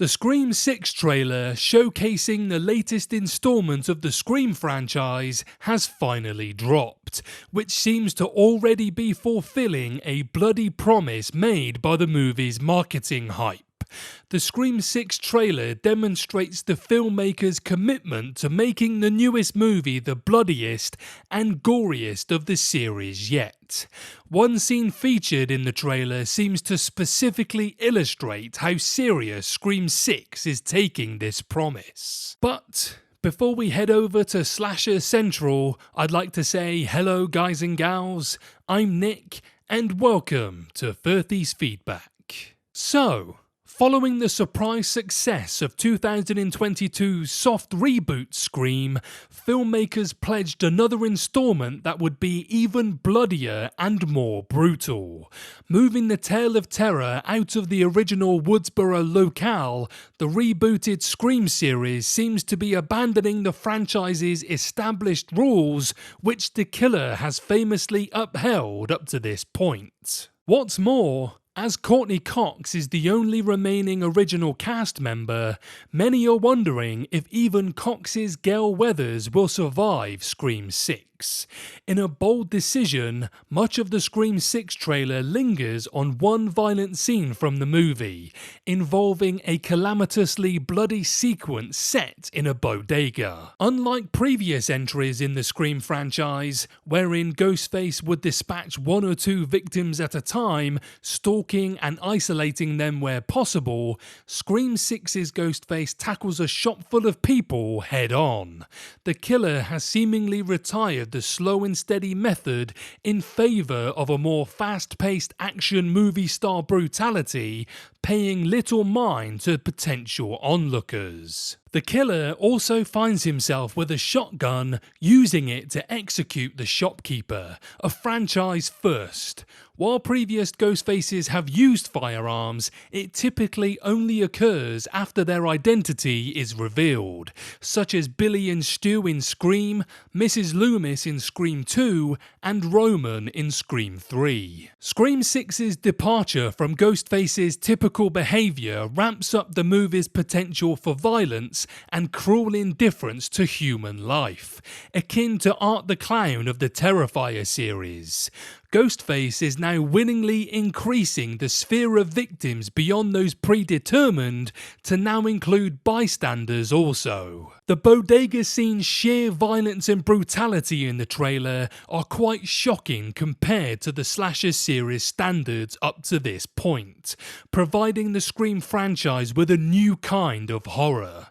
The Scream 6 trailer, showcasing the latest installment of the Scream franchise, has finally dropped, which seems to already be fulfilling a bloody promise made by the movie's marketing hype. The Scream 6 trailer demonstrates the filmmaker's commitment to making the newest movie the bloodiest and goriest of the series yet. One scene featured in the trailer seems to specifically illustrate how serious Scream 6 is taking this promise. But before we head over to Slasher Central, I'd like to say hello guys and gals, I'm Nick, and welcome to 30's Feedback. So, following the surprise success of 2022's soft reboot Scream, filmmakers pledged another installment that would be even bloodier and more brutal. Moving the tale of terror out of the original Woodsboro locale, the rebooted Scream series seems to be abandoning the franchise's established rules, which the killer has famously upheld up to this point. What's more, as Courtney Cox is the only remaining original cast member, many are wondering if even Cox's Gail Weathers will survive Scream 6. In a bold decision, much of the Scream 6 trailer lingers on one violent scene from the movie, involving a calamitously bloody sequence set in a bodega. Unlike previous entries in the Scream franchise, wherein Ghostface would dispatch one or two victims at a time, stalking and isolating them where possible, Scream 6's Ghostface tackles a shop full of people head on. The killer has seemingly retired the slow and steady method in favour of a more fast-paced action movie-star brutality, paying little mind to potential onlookers. The killer also finds himself with a shotgun, using it to execute the shopkeeper, a franchise first. While previous Ghostfaces have used firearms, it typically only occurs after their identity is revealed, such as Billy and Stu in Scream, Mrs. Loomis in Scream 2, and Roman in Scream 3. Scream 6's departure from Ghostface's typical behaviour ramps up the movie's potential for violence and cruel indifference to human life, akin to Art the Clown of the Terrifier series. Ghostface is now willingly increasing the sphere of victims beyond those predetermined to now include bystanders also. The bodega scene's sheer violence and brutality in the trailer are quite shocking compared to the slasher series standards up to this point, providing the Scream franchise with a new kind of horror.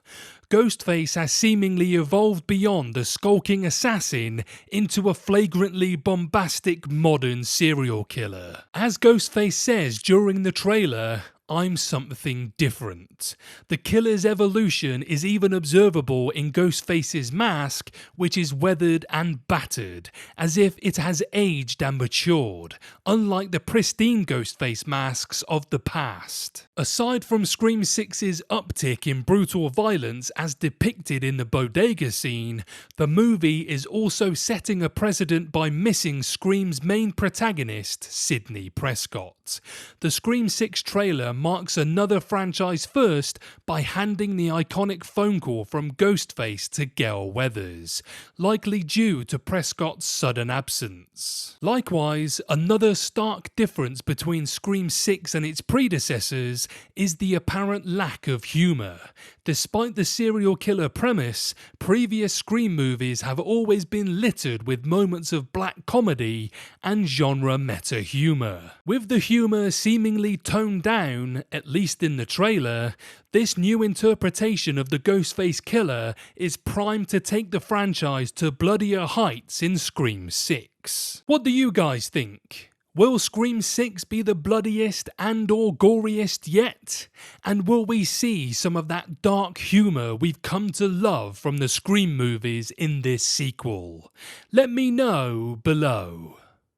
Ghostface has seemingly evolved beyond the skulking assassin into a flagrantly bombastic modern serial killer. As Ghostface says during the trailer, "I'm something different." The killer's evolution is even observable in Ghostface's mask, which is weathered and battered, as if it has aged and matured, unlike the pristine Ghostface masks of the past. Aside from Scream 6's uptick in brutal violence as depicted in the bodega scene, the movie is also setting a precedent by missing Scream's main protagonist, Sidney Prescott. The Scream 6 trailer marks another franchise first by handing the iconic phone call from Ghostface to Gail Weathers, likely due to Prescott's sudden absence. Likewise, another stark difference between Scream 6 and its predecessors is the apparent lack of humour. Despite the serial killer premise, previous Scream movies have always been littered with moments of black comedy and genre meta humour. With the humour seemingly toned down, at least in the trailer, this new interpretation of the Ghostface killer is primed to take the franchise to bloodier heights in Scream 6. What do you guys think? Will Scream 6 be the bloodiest and/or goriest yet? And will we see some of that dark humour we've come to love from the Scream movies in this sequel? Let me know below.